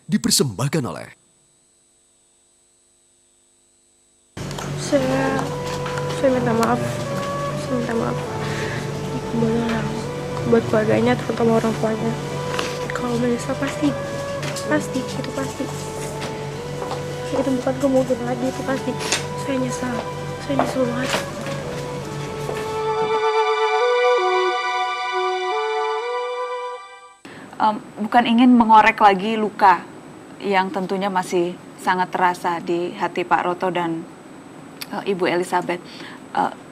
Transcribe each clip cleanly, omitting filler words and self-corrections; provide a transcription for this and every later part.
dipersembahkan oleh Saya saya minta maaf. Saya minta maaf. Boleh buat keluarganya, terutama orang tuanya. Kalau Melisa pasti itu pasti. Itu bukan kemungkinan lagi, itu pasti. Saya nyesel banget. Bukan ingin mengorek lagi luka yang tentunya masih sangat terasa di hati Pak Roto dan Ibu Elizabeth,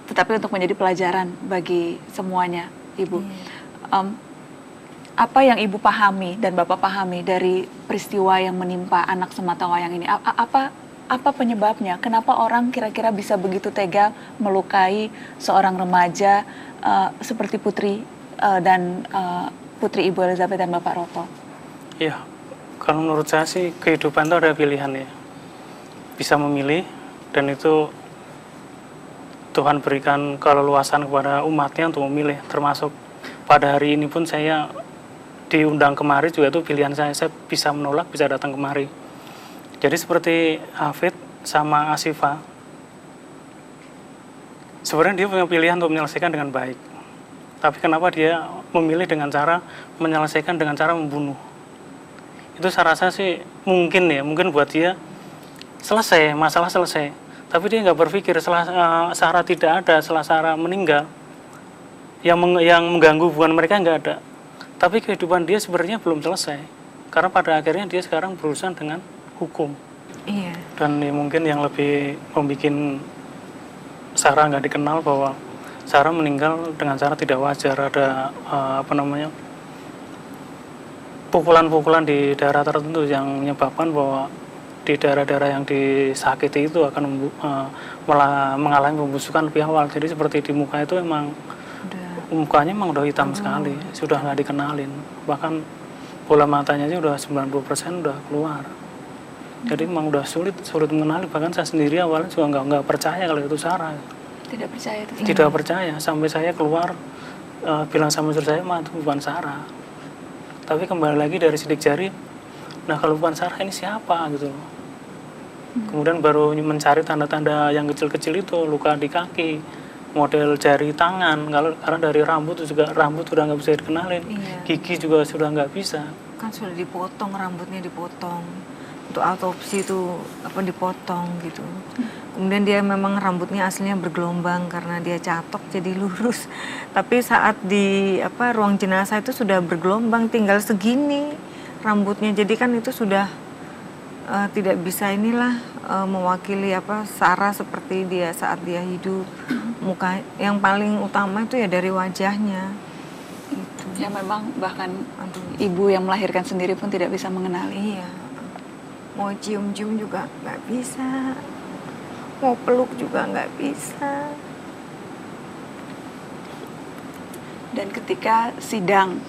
tetapi untuk menjadi pelajaran bagi semuanya, Ibu. Apa yang Ibu pahami dan Bapak pahami dari peristiwa yang menimpa anak sematawayang ini? Apa penyebabnya? Kenapa orang kira-kira bisa begitu tega melukai seorang remaja seperti Putri dan Putri Ibu Elizabeth dan Bapak Roto? Iya, kalau menurut saya sih kehidupan itu ada pilihan ya. Bisa memilih, dan itu Tuhan berikan keleluasan kepada umatnya untuk memilih. Termasuk pada hari ini pun saya diundang kemari juga itu pilihan saya bisa menolak, bisa datang kemari. Jadi seperti Hafid sama Asifa, sebenarnya dia punya pilihan untuk menyelesaikan dengan baik. Tapi kenapa dia memilih dengan cara menyelesaikan dengan cara membunuh? Itu saya rasa sih mungkin buat dia selesai, masalah selesai. Tapi dia nggak berpikir setelah Sarah tidak ada, setelah Sarah meninggal, yang mengganggu hubungan mereka nggak ada. Tapi kehidupan dia sebenarnya belum selesai. Karena pada akhirnya dia sekarang berurusan dengan hukum. Iya. Dan mungkin yang lebih membuat Sarah nggak dikenal bahwa Sarah meninggal dengan cara tidak wajar. Ada pukulan-pukulan di daerah tertentu yang menyebabkan bahwa di daerah-daerah yang disakiti itu akan mengalami pembusukan lebih awal. Jadi seperti di muka itu mukanya memang udah hitam sekali, sudah nggak dikenalin. Bahkan bola matanya aja udah 90% udah keluar. Jadi memang udah sulit mengenali. Bahkan saya sendiri awalnya juga nggak percaya kalau itu Sarah. Tidak percaya itu? Tidak percaya, sampai saya keluar bilang sama istri saya, itu bukan Sarah. Tapi kembali lagi dari sidik jari, nah kalau bukan Sarah ini siapa gitu loh. Kemudian baru mencari tanda-tanda yang kecil-kecil itu, luka di kaki, model jari tangan, karena dari rambut juga rambut sudah nggak bisa dikenalin, gigi juga sudah nggak bisa. Kan sudah dipotong, rambutnya dipotong, untuk autopsi itu dipotong gitu. Kemudian dia memang rambutnya aslinya bergelombang karena dia catok jadi lurus. Tapi saat di ruang jenazah itu sudah bergelombang, tinggal segini rambutnya. Jadi kan itu sudah tidak bisa mewakili Sarah seperti dia saat dia hidup. Muka yang paling utama itu ya dari wajahnya. Gitu. Ya memang bahkan ibu yang melahirkan sendiri pun tidak bisa mengenali. Iya. Mau cium-cium juga nggak bisa. Mau peluk juga nggak bisa. Dan ketika sidang,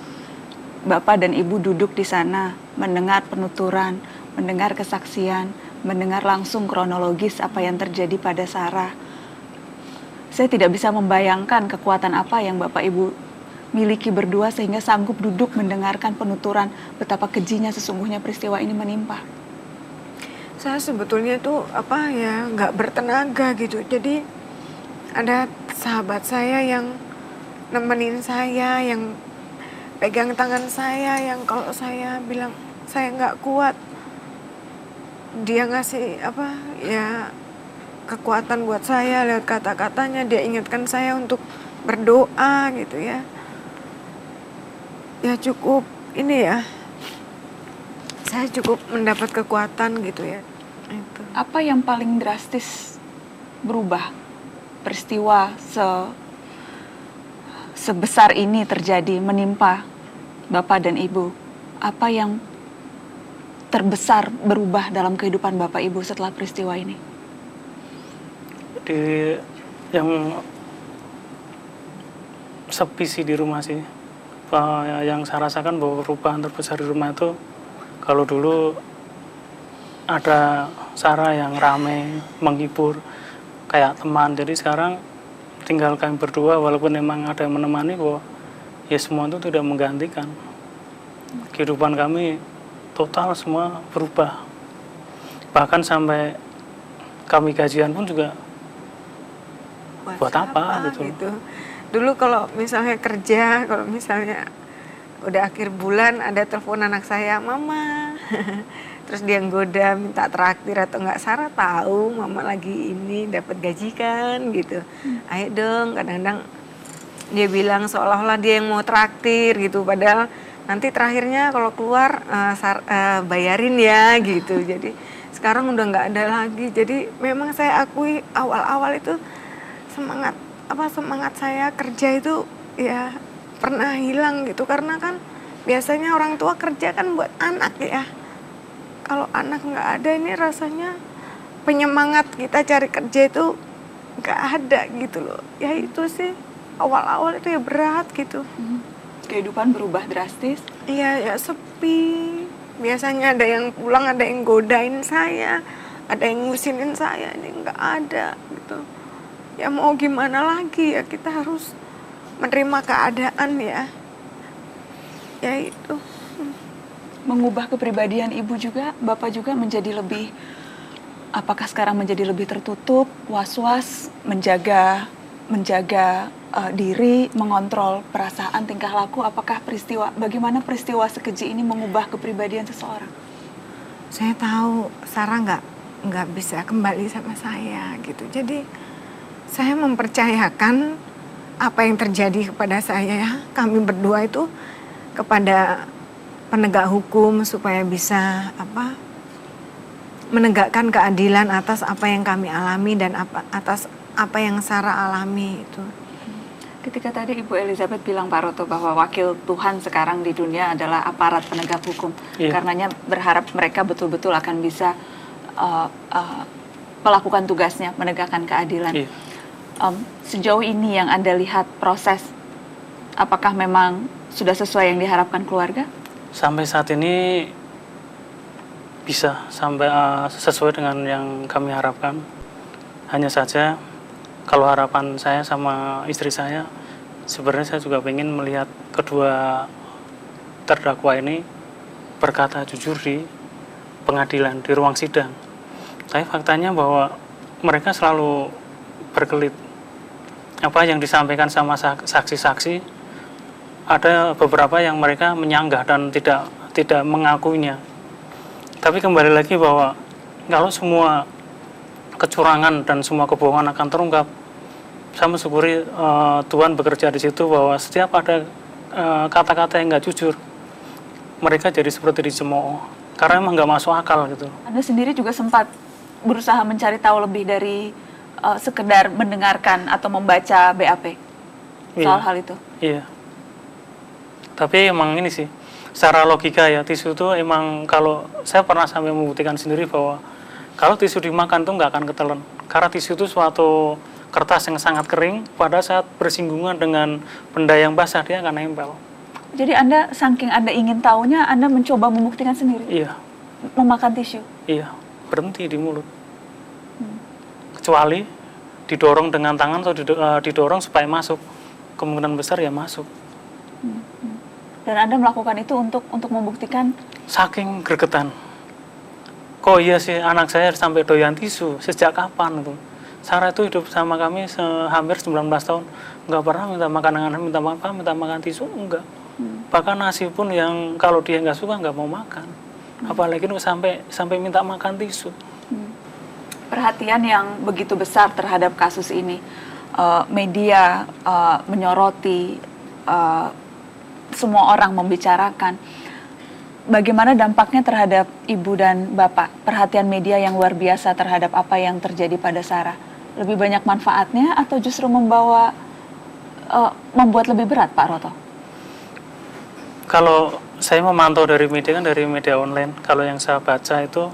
Bapak dan Ibu duduk di sana, mendengar penuturan, mendengar kesaksian, mendengar langsung kronologis apa yang terjadi pada Sarah. Saya tidak bisa membayangkan kekuatan apa yang Bapak Ibu miliki berdua sehingga sanggup duduk mendengarkan penuturan betapa kejinya sesungguhnya peristiwa ini menimpa. Saya sebetulnya tuh nggak bertenaga gitu. Jadi ada sahabat saya yang nemenin saya, yang pegang tangan saya, yang kalau saya bilang saya nggak kuat, dia ngasih kekuatan buat saya lewat kata-katanya. Dia ingatkan saya untuk berdoa gitu ya. Ya cukup saya cukup mendapat kekuatan gitu ya. Itu. Apa yang paling drastis berubah peristiwa sebesar ini terjadi menimpa Bapak dan Ibu? Apa yang terbesar berubah dalam kehidupan Bapak Ibu setelah peristiwa ini? Yang sepi sih di rumah sih. Yang saya rasakan bahwa perubahan terbesar di rumah itu, kalau dulu ada Sarah yang ramai, menghibur, kayak teman. Jadi sekarang tinggal kami berdua, walaupun memang ada yang menemani, bahwa ya semua itu tidak menggantikan. Kehidupan kami total semua berubah. Bahkan sampai kami gajian pun juga buat apa gitu. Dulu kalau misalnya kerja, kalau misalnya udah akhir bulan ada telepon anak saya, mama, terus dia nggoda minta traktir atau nggak, Sarah tahu mama lagi ini dapat gaji kan gitu, ayo dong. Kadang-kadang dia bilang seolah-olah dia yang mau traktir gitu, padahal nanti terakhirnya kalau keluar bayarin ya gitu. Jadi sekarang udah nggak ada lagi. Jadi memang saya akui awal-awal itu semangat saya kerja itu ya pernah hilang gitu, karena kan biasanya orang tua kerja kan buat anak ya. Kalau anak nggak ada, ini rasanya penyemangat kita cari kerja itu nggak ada gitu loh. Ya itu sih awal-awal itu ya berat gitu. Kehidupan berubah drastis. Iya ya, sepi. Biasanya ada yang pulang, ada yang godain saya, ada yang ngusinin saya, ini nggak ada gitu. Ya mau gimana lagi ya, kita harus menerima keadaan ya. Ya itu. Mengubah kepribadian ibu juga, bapak juga menjadi lebih, apakah sekarang menjadi lebih tertutup, was-was, menjaga diri, mengontrol perasaan, tingkah laku. Apakah bagaimana peristiwa sekeji ini mengubah kepribadian seseorang? Saya tahu Sarah nggak bisa kembali sama saya gitu. Jadi saya mempercayakan apa yang terjadi kepada saya, kami berdua itu, kepada penegak hukum supaya bisa menegakkan keadilan atas apa yang kami alami dan atas apa yang Sarah alami itu. Ketika tadi Ibu Elizabeth bilang Pak Roto bahwa wakil Tuhan sekarang di dunia adalah aparat penegak hukum, karenanya berharap mereka betul-betul akan bisa melakukan tugasnya, menegakkan keadilan. Sejauh ini yang Anda lihat proses, apakah memang sudah sesuai yang diharapkan keluarga? Sampai saat ini bisa sampai sesuai dengan yang kami harapkan. Hanya saja kalau harapan saya sama istri saya, sebenarnya saya juga ingin melihat kedua terdakwa ini berkata jujur di pengadilan, di ruang sidang. Tapi faktanya bahwa mereka selalu berkelit. Apa yang disampaikan sama saksi-saksi, ada beberapa yang mereka menyanggah dan tidak mengakuinya. Tapi kembali lagi bahwa kalau semua kecurangan dan semua kebohongan akan terungkap, saya mensyukuri Tuhan bekerja di situ, bahwa setiap ada kata-kata yang nggak jujur, mereka jadi seperti dicemooh, karena emang nggak masuk akal gitu. Anda sendiri juga sempat berusaha mencari tahu lebih dari sekedar mendengarkan atau membaca BAP soal hal itu. Iya. Tapi emang ini sih, secara logika ya, tisu itu emang, kalau saya pernah sampai membuktikan sendiri bahwa kalau tisu dimakan tuh nggak akan ketelan. Karena tisu itu suatu kertas yang sangat kering, pada saat bersinggungan dengan benda yang basah dia akan nempel. Jadi Anda, saking Anda ingin tahunya, Anda mencoba membuktikan sendiri? Iya. Memakan tisu? Iya, berhenti di mulut. Kecuali didorong dengan tangan atau didorong supaya masuk. Kemungkinan besar ya masuk. Dan Anda melakukan itu untuk membuktikan? Saking gregetan. Kok iya sih anak saya sampai doyan tisu, sejak kapan itu? Sarah itu hidup sama kami hampir 19 tahun, nggak pernah minta makan, minta makan tisu, enggak. Bahkan nasi pun yang kalau dia nggak suka nggak mau makan. Apalagi itu sampai minta makan tisu. Perhatian yang begitu besar terhadap kasus ini, media menyoroti, semua orang membicarakan. Bagaimana dampaknya terhadap ibu dan bapak? Perhatian media yang luar biasa terhadap apa yang terjadi pada Sarah. Lebih banyak manfaatnya atau justru membuat lebih berat, Pak Roto? Kalau saya memantau dari media, kan dari media online, kalau yang saya baca itu,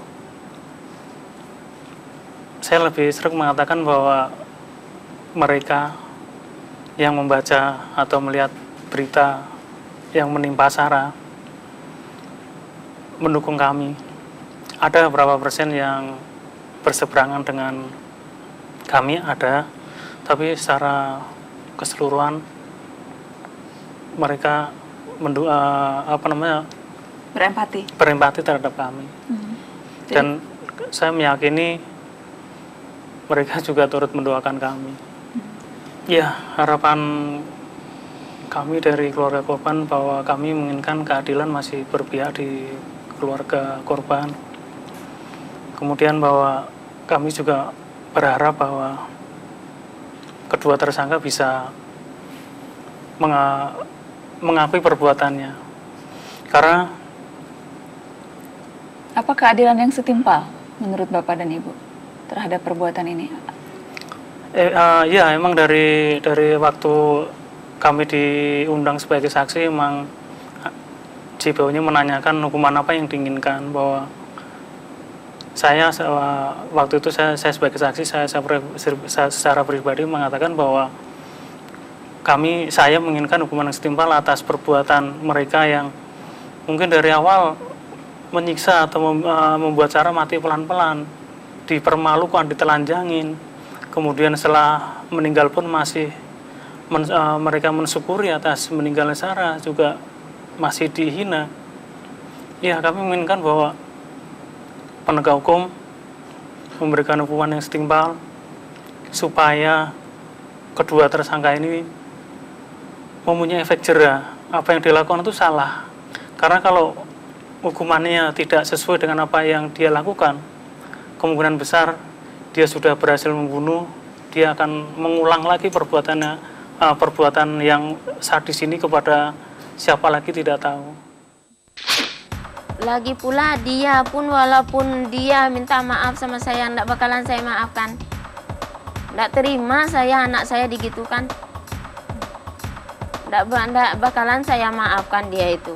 saya lebih sering mengatakan bahwa mereka yang membaca atau melihat berita yang menimpa Sarah mendukung kami. Ada beberapa persen yang berseberangan dengan kami, ada, tapi secara keseluruhan mereka berempati terhadap kami. Dan saya meyakini mereka juga turut mendoakan kami. Ya, harapan kami dari keluarga korban bahwa kami menginginkan keadilan masih berpihak di keluarga korban. Kemudian bahwa kami juga berharap bahwa kedua tersangka bisa mengakui perbuatannya. Karena Apa keadilan yang setimpal menurut Bapak dan Ibu terhadap perbuatan ini? ya emang dari waktu kami diundang sebagai saksi, emang JPO-nya menanyakan hukuman apa yang diinginkan. Bahwa saya waktu itu saya sebagai saksi, saya secara pribadi mengatakan bahwa saya menginginkan hukuman yang setimpal atas perbuatan mereka yang mungkin dari awal menyiksa atau membuat cara mati pelan-pelan, dipermalukan, ditelanjangin, kemudian setelah meninggal pun masih mereka mensyukuri atas meninggalnya Sarah, juga masih dihina. Ya, kami menginginkan bahwa penegak hukum memberikan hukuman yang setimpal supaya kedua tersangka ini mempunyai efek jera. Apa yang dilakukan itu salah. Karena kalau hukumannya tidak sesuai dengan apa yang dia lakukan, kemungkinan besar dia sudah berhasil membunuh, dia akan mengulang lagi perbuatan yang sadis ini kepada siapa lagi tidak tahu. Lagi pula dia pun walaupun dia minta maaf sama saya, enggak bakalan saya maafkan. Enggak terima saya anak saya digitukan. Enggak bakalan saya maafkan dia itu.